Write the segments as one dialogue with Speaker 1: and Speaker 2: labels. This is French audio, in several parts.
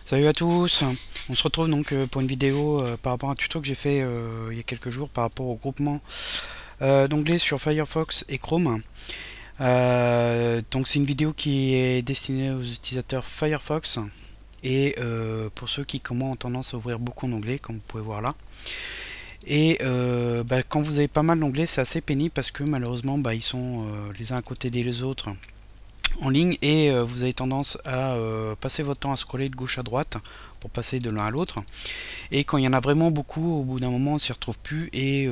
Speaker 1: Salut à tous, on se retrouve donc pour une vidéo par rapport à un tuto que j'ai fait il y a quelques jours par rapport au groupement d'onglets sur Firefox et Chrome. Donc c'est une vidéo qui est destinée aux utilisateurs Firefox et pour ceux qui ont tendance à ouvrir beaucoup d'onglets comme vous pouvez voir là. Et quand vous avez pas mal d'onglets, c'est assez pénible parce que malheureusement ils sont les uns à côté des autres en ligne et vous avez tendance à passer votre temps à scroller de gauche à droite pour passer de l'un à l'autre. Et quand il y en a vraiment beaucoup, au bout d'un moment on s'y retrouve plus et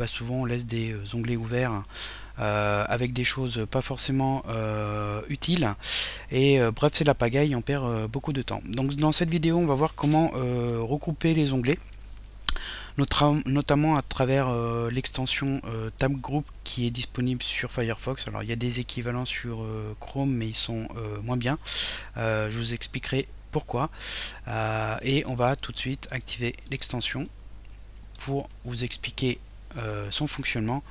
Speaker 1: souvent on laisse des onglets ouverts avec des choses pas forcément utiles. Et bref, c'est la pagaille, on perd beaucoup de temps. Donc dans cette vidéo on va voir comment regrouper les onglets, notamment à travers l'extension Tab Group qui est disponible sur Firefox. Alors il y a des équivalents sur Chrome mais ils sont moins bien. Je vous expliquerai pourquoi. Et on va tout de suite activer l'extension pour vous expliquer son fonctionnement.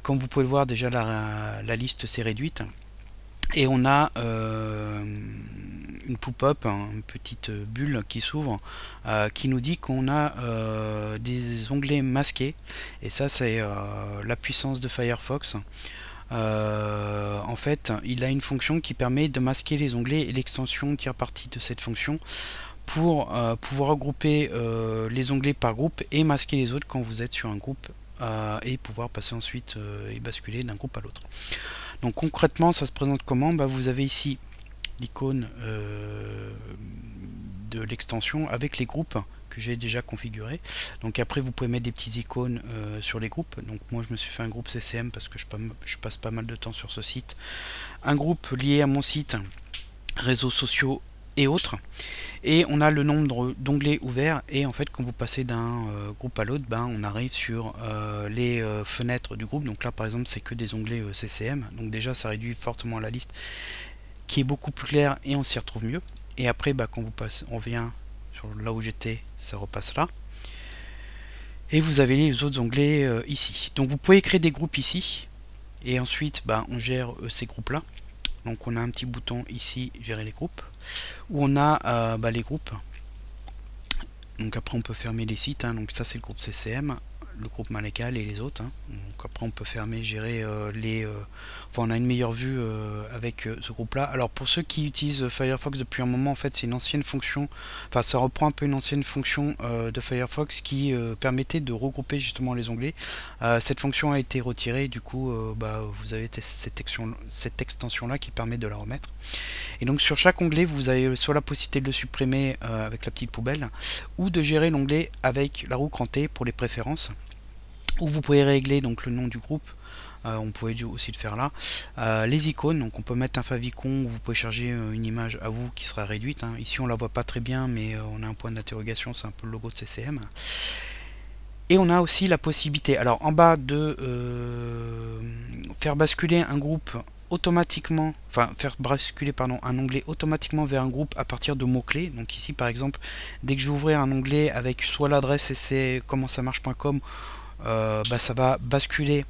Speaker 1: Comme vous pouvez le voir, déjà la liste s'est réduite. Et on a une pop-up, une petite bulle qui s'ouvre, qui nous dit qu'on a des onglets masqués. Et ça, c'est la puissance de Firefox. En fait, il a une fonction qui permet de masquer les onglets et l'extension tire parti de cette fonction pour pouvoir regrouper les onglets par groupe et masquer les autres quand vous êtes sur un groupe et pouvoir passer ensuite et basculer d'un groupe à l'autre. Donc concrètement, ça se présente comment? Vous avez ici l'icône de l'extension avec les groupes que j'ai déjà configuré. Donc après vous pouvez mettre des petites icônes sur les groupes. Donc moi je me suis fait un groupe CCM parce que je passe pas mal de temps sur ce site. Un groupe lié à mon site, réseaux sociaux et autres. Et on a le nombre d'onglets ouverts et en fait quand vous passez d'un groupe à l'autre, on arrive sur les fenêtres du groupe. Donc là par exemple c'est que des onglets CCM, donc déjà ça réduit fortement la liste qui est beaucoup plus claire et on s'y retrouve mieux. Et après quand vous passez, on vient sur là où j'étais, ça repasse là. Et vous avez les autres onglets ici. Donc vous pouvez créer des groupes ici et ensuite on gère ces groupes là. Donc on a un petit bouton ici, gérer les groupes, où on a les groupes. Donc après on peut fermer les sites, donc ça c'est le groupe CCM, le groupe Malécal et les autres. Donc après on peut fermer, gérer enfin on a une meilleure vue avec ce groupe là. Alors pour ceux qui utilisent Firefox depuis un moment, en fait c'est une ancienne fonction, enfin ça reprend un peu une ancienne fonction de Firefox qui permettait de regrouper justement les onglets. Cette fonction a été retirée, du coup vous avez cette extension là qui permet de la remettre. Et donc sur chaque onglet, vous avez soit la possibilité de le supprimer avec la petite poubelle, ou de gérer l'onglet avec la roue crantée pour les préférences, où vous pouvez régler donc le nom du groupe. On pouvait aussi le faire là. Les icônes, donc on peut mettre un favicon, vous pouvez charger une image à vous qui sera réduite. Ici on la voit pas très bien, mais on a un point d'interrogation, c'est un peu le logo de CCM. Et on a aussi la possibilité, alors en bas, de faire basculer un groupe automatiquement, enfin faire basculer un onglet automatiquement vers un groupe à partir de mots-clés. Donc ici par exemple, dès que je vais ouvrir un onglet avec soit l'adresse et c'est comment ça marche.com, ça va basculer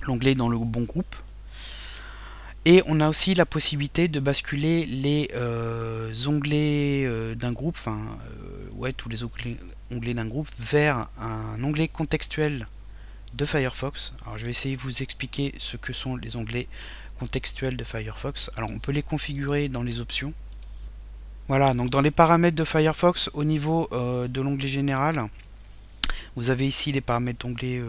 Speaker 1: l'onglet dans le bon groupe. Et on a aussi la possibilité de basculer les onglets d'un groupe, tous les onglets d'un groupe vers un onglet contextuel de Firefox. Alors je vais essayer de vous expliquer ce que sont les onglets contextuels de Firefox. Alors on peut les configurer dans les options. Voilà, donc dans les paramètres de Firefox, au niveau de l'onglet général, vous avez ici les paramètres d'onglet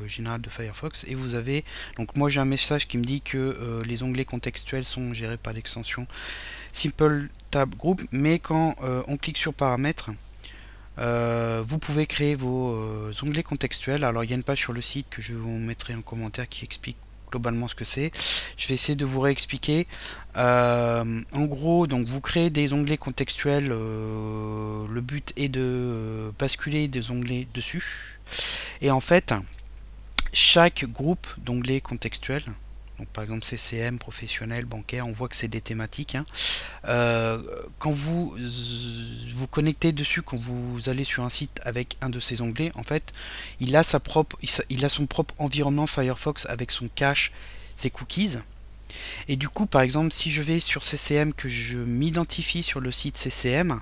Speaker 1: général de Firefox et vous avez, donc moi j'ai un message qui me dit que les onglets contextuels sont gérés par l'extension Simple Tab Group, mais quand on clique sur paramètres, vous pouvez créer vos onglets contextuels. Alors il y a une page sur le site que je vous mettrai en commentaire qui explique globalement ce que c'est. Je vais essayer de vous réexpliquer. En gros, donc vous créez des onglets contextuels. Le but est de basculer des onglets dessus. Et en fait, chaque groupe d'onglets contextuels, donc par exemple CCM, professionnel, bancaire, on voit que c'est des thématiques. Quand vous vous connectez dessus, quand vous allez sur un site avec un de ces onglets, en fait, il a son propre environnement Firefox avec son cache, ses cookies. Et du coup, par exemple, si je vais sur CCM, que je m'identifie sur le site CCM,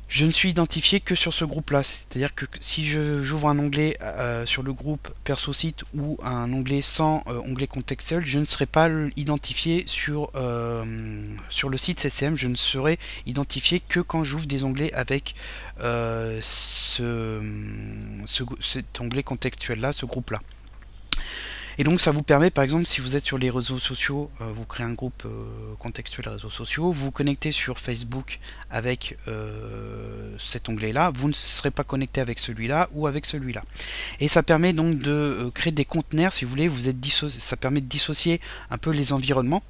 Speaker 1: Je ne suis identifié que sur ce groupe-là. C'est-à-dire que si j'ouvre un onglet sur le groupe perso site ou un onglet sans onglet contextuel, je ne serai pas identifié sur le site CCM. Je ne serai identifié que quand j'ouvre des onglets avec cet onglet contextuel-là, ce groupe-là. Et donc ça vous permet, par exemple, si vous êtes sur les réseaux sociaux, vous créez un groupe contextuel réseaux sociaux, vous vous connectez sur Facebook avec cet onglet-là, vous ne serez pas connecté avec celui-là ou avec celui-là. Et ça permet donc de créer des conteneurs, si vous voulez, ça permet de dissocier un peu les environnements.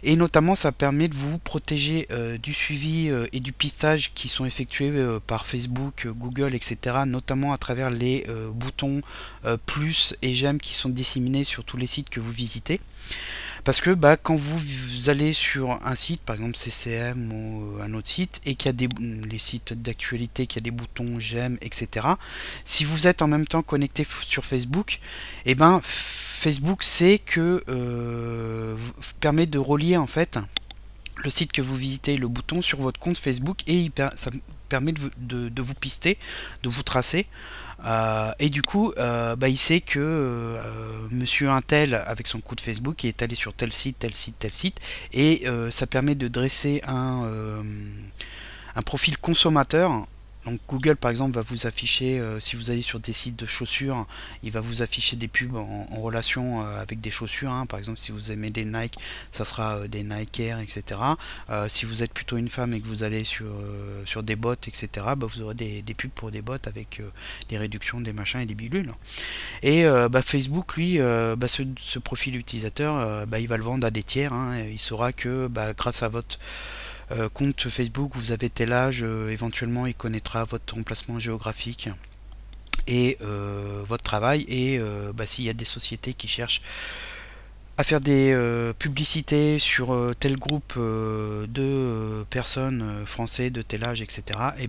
Speaker 1: Et notamment, ça permet de vous protéger du suivi et du pistage qui sont effectués par Facebook, Google, etc. Notamment à travers les boutons plus et j'aime qui sont disséminés sur tous les sites que vous visitez. Parce que quand vous allez sur un site, par exemple CCM ou un autre site, et qu'il y a les sites d'actualité, qu'il y a des boutons j'aime, etc. Si vous êtes en même temps connecté sur Facebook, et Facebook sait que permet de relier en fait le site que vous visitez, le bouton sur votre compte Facebook, et ça permet de vous pister, de vous tracer. Et du coup, il sait que monsieur Intel, avec son compte Facebook, est allé sur tel site, tel site, tel site, et ça permet de dresser un profil consommateur. Donc Google par exemple va vous afficher, si vous allez sur des sites de chaussures, il va vous afficher des pubs en relation avec des chaussures, hein. Par exemple si vous aimez des Nike, ça sera des Nike Air, etc. Si vous êtes plutôt une femme et que vous allez sur des bottes, etc., vous aurez des pubs pour des bottes avec des réductions, des machins et des bilules. Et Facebook, lui, ce profil utilisateur, il va le vendre à des tiers, hein. Il saura que grâce à votre compte Facebook, vous avez tel âge, éventuellement il connaîtra votre emplacement géographique et votre travail. Et s'il y a des sociétés qui cherchent à faire des publicités sur tel groupe de personnes français de tel âge, etc., et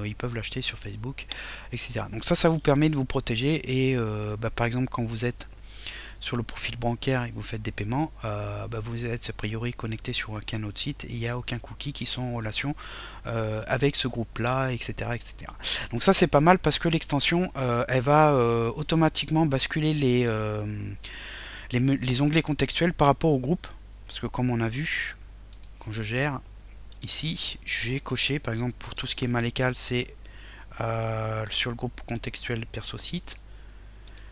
Speaker 1: ils peuvent l'acheter sur Facebook, etc. Donc ça vous permet de vous protéger. Et par exemple quand vous êtes sur le profil bancaire et que vous faites des paiements, vous êtes a priori connecté sur aucun autre site et il n'y a aucun cookie qui sont en relation avec ce groupe-là, etc., etc. Donc ça c'est pas mal parce que l'extension, elle va automatiquement basculer les onglets contextuels par rapport au groupe. Parce que comme on a vu, quand je gère, ici, j'ai coché, par exemple pour tout ce qui est Malécal, c'est sur le groupe contextuel perso site.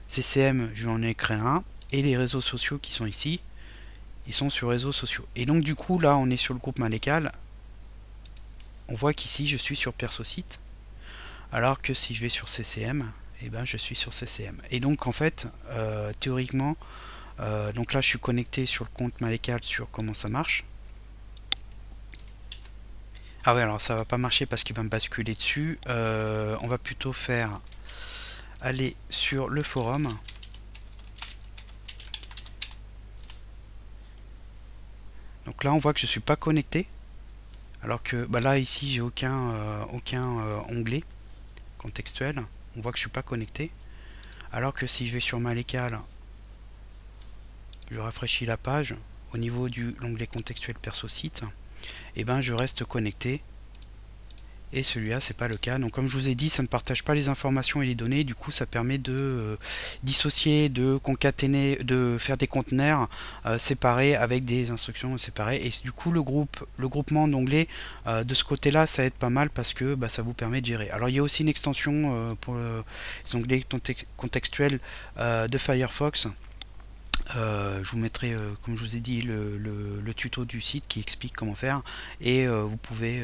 Speaker 1: CCM, j'en ai créé un. Et les réseaux sociaux qui sont ici, ils sont sur réseaux sociaux. Et donc du coup, là, on est sur le groupe Malécal. On voit qu'ici, je suis sur perso site. Alors que si je vais sur CCM, je suis sur CCM. Et donc en fait, théoriquement, donc là, je suis connecté sur le compte Malécal sur comment ça marche. Ah ouais, alors ça va pas marcher parce qu'il va me basculer dessus. On va plutôt faire aller sur le forum. Donc là, on voit que je suis pas connecté. Alors que là, ici, j'ai aucun onglet contextuel. On voit que je suis pas connecté. Alors que si je vais sur Malécal, je rafraîchis la page. Au niveau de l'onglet contextuel perso site, je reste connecté. Et celui-là, c'est pas le cas. Donc comme je vous ai dit, ça ne partage pas les informations et les données. Du coup, ça permet de dissocier, de concaténer, de faire des conteneurs séparés avec des instructions séparées. Et du coup, le groupement d'onglets de ce côté-là, ça aide pas mal parce que ça vous permet de gérer. Alors il y a aussi une extension pour les onglets contextuels de Firefox. Je vous mettrai, comme je vous ai dit, le tuto du site qui explique comment faire. Et vous pouvez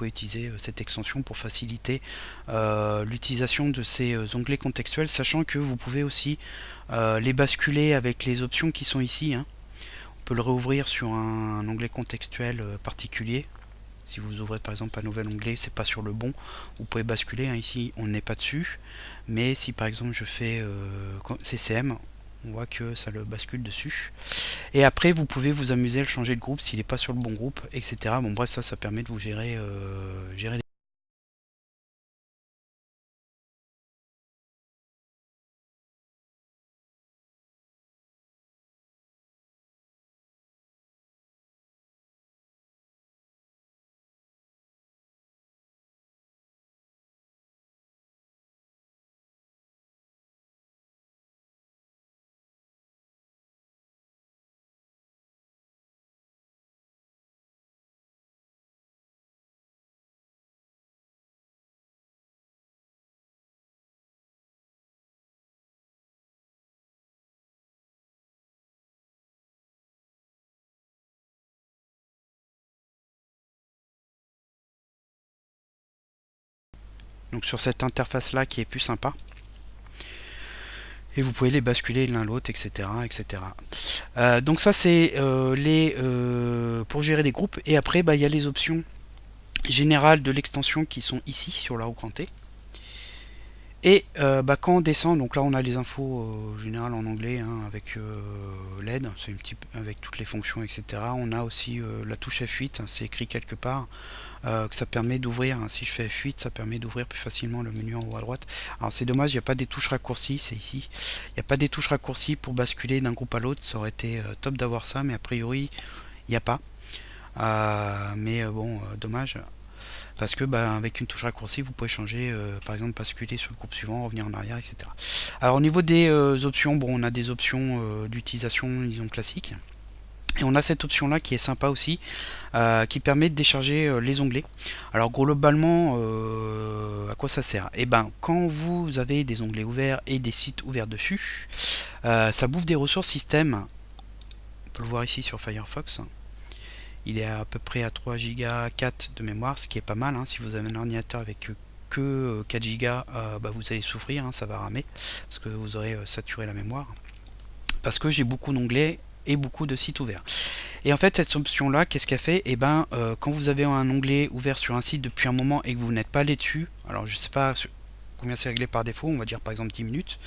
Speaker 1: utiliser cette extension pour faciliter l'utilisation de ces onglets contextuels, sachant que vous pouvez aussi les basculer avec les options qui sont ici, hein. On peut le réouvrir sur un onglet contextuel particulier. Si vous ouvrez par exemple un nouvel onglet, c'est pas sur le bon, vous pouvez basculer, hein. Ici on n'est pas dessus, mais si par exemple je fais CCM, on voit que ça le bascule dessus. Et après vous pouvez vous amuser à le changer de groupe s'il n'est pas sur le bon groupe, etc. Bon bref, ça permet de vous gérer donc sur cette interface là qui est plus sympa. Et vous pouvez les basculer l'un l'autre, etc., etc. Donc ça c'est pour gérer les groupes. Et après il y a les options générales de l'extension qui sont ici sur la roue crantée. Et quand on descend, donc là on a les infos générales en anglais hein, avec l'aide, c'est un petit peu avec toutes les fonctions, etc. On a aussi la touche F8, c'est écrit quelque part, que ça permet d'ouvrir. Hein, si je fais F8, ça permet d'ouvrir plus facilement le menu en haut à droite. Alors c'est dommage, il n'y a pas des touches raccourcies, c'est ici. Il n'y a pas des touches raccourcies pour basculer d'un groupe à l'autre, ça aurait été top d'avoir ça, mais a priori il n'y a pas. Mais bon, dommage. Parce que avec une touche raccourcie vous pouvez changer, par exemple basculer sur le groupe suivant, revenir en arrière, etc. Alors au niveau des options, bon on a des options d'utilisation disons classiques. Et on a cette option là qui est sympa aussi, qui permet de décharger les onglets. Alors globalement, à quoi ça sert? Et quand vous avez des onglets ouverts et des sites ouverts dessus, ça bouffe des ressources système. On peut le voir ici sur Firefox. Il est à peu près à 3 Go 4 de mémoire, ce qui est pas mal. Hein. Si vous avez un ordinateur avec que 4 Go, vous allez souffrir, hein, ça va ramer, parce que vous aurez saturé la mémoire. Parce que j'ai beaucoup d'onglets et beaucoup de sites ouverts. Et en fait, cette option-là, qu'est-ce qu'elle fait? Quand vous avez un onglet ouvert sur un site depuis un moment et que vous n'êtes pas allé dessus, alors je sais pas combien c'est réglé par défaut, on va dire par exemple 10 minutes,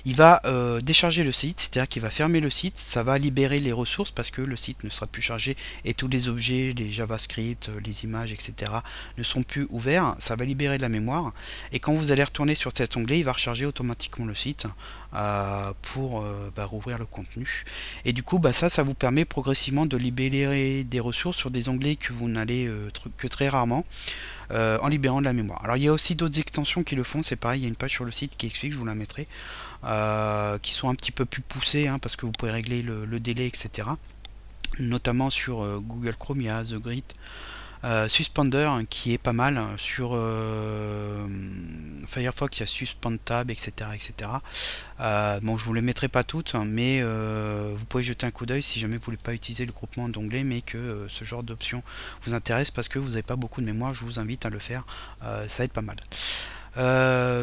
Speaker 1: il va décharger le site, c'est-à-dire qu'il va fermer le site, ça va libérer les ressources parce que le site ne sera plus chargé et tous les objets, les JavaScript, les images, etc. ne sont plus ouverts, ça va libérer de la mémoire et quand vous allez retourner sur cet onglet, il va recharger automatiquement le site pour rouvrir le contenu. Et du coup, ça vous permet progressivement de libérer des ressources sur des onglets que vous n'allez que très rarement. En libérant de la mémoire. Alors il y a aussi d'autres extensions qui le font, c'est pareil, il y a une page sur le site qui explique, je vous la mettrai, qui sont un petit peu plus poussées, hein, parce que vous pouvez régler le délai, etc. Notamment sur Google Chrome, il y a The Grid, Suspender hein, qui est pas mal. Sur Firefox, il y a Suspend Tab, etc. etc. Bon, je vous les mettrai pas toutes, hein, mais vous pouvez jeter un coup d'œil si jamais vous voulez pas utiliser le groupement d'onglets, mais que ce genre d'option vous intéresse parce que vous n'avez pas beaucoup de mémoire. Je vous invite à le faire, ça aide pas mal.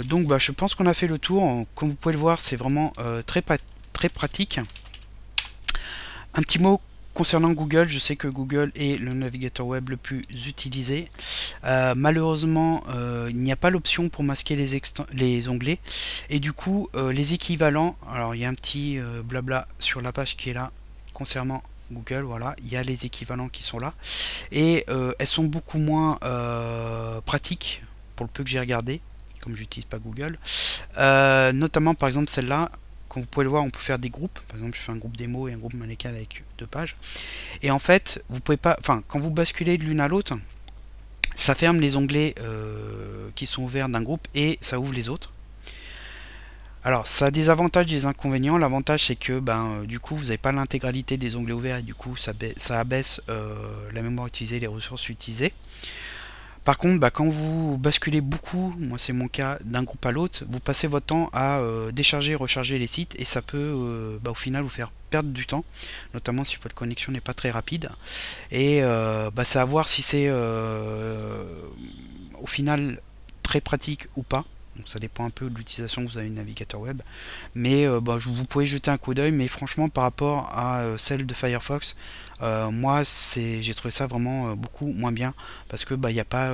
Speaker 1: Donc je pense qu'on a fait le tour. Comme vous pouvez le voir, c'est vraiment très pratique. Un petit mot concernant Google, je sais que Google est le navigateur web le plus utilisé. Malheureusement, il n'y a pas l'option pour masquer les onglets. Et du coup, les équivalents, alors il y a un petit blabla sur la page qui est là concernant Google, voilà, il y a les équivalents qui sont là. Et elles sont beaucoup moins pratiques pour le peu que j'ai regardé, comme j'utilise pas Google. Notamment par exemple celle-là. Comme vous pouvez le voir, on peut faire des groupes. Par exemple, je fais un groupe démo et un groupe mannequin avec 2 pages. Et en fait, vous pouvez pas. Enfin, quand vous basculez de l'une à l'autre, ça ferme les onglets qui sont ouverts d'un groupe et ça ouvre les autres. Alors, ça a des avantages et des inconvénients. L'avantage, c'est que du coup, vous n'avez pas l'intégralité des onglets ouverts et du coup, ça abaisse la mémoire utilisée, les ressources utilisées. Par contre, quand vous basculez beaucoup, moi c'est mon cas, d'un groupe à l'autre, vous passez votre temps à décharger, recharger les sites et ça peut au final vous faire perdre du temps, notamment si votre connexion n'est pas très rapide. Et c'est à voir si c'est au final très pratique ou pas. Donc ça dépend un peu de l'utilisation que vous avez du navigateur web. Mais vous pouvez jeter un coup d'œil, mais franchement par rapport à celle de Firefox, moi j'ai trouvé ça vraiment beaucoup moins bien parce que il n'y a pas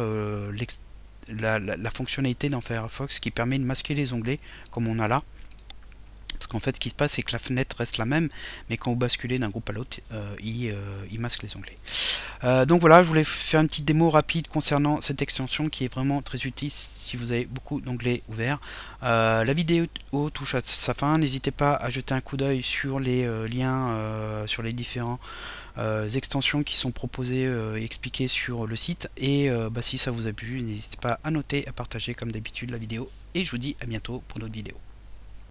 Speaker 1: la fonctionnalité dans Firefox qui permet de masquer les onglets comme on a là. Parce qu'en fait, ce qui se passe, c'est que la fenêtre reste la même, mais quand vous basculez d'un groupe à l'autre, il masque les onglets. Donc voilà, je voulais faire une petite démo rapide concernant cette extension qui est vraiment très utile si vous avez beaucoup d'onglets ouverts. La vidéo touche à sa fin, n'hésitez pas à jeter un coup d'œil sur les liens sur les différents extensions qui sont proposées et expliquées sur le site. Et si ça vous a plu, n'hésitez pas à noter, à partager comme d'habitude la vidéo. Et je vous dis à bientôt pour d'autres vidéos.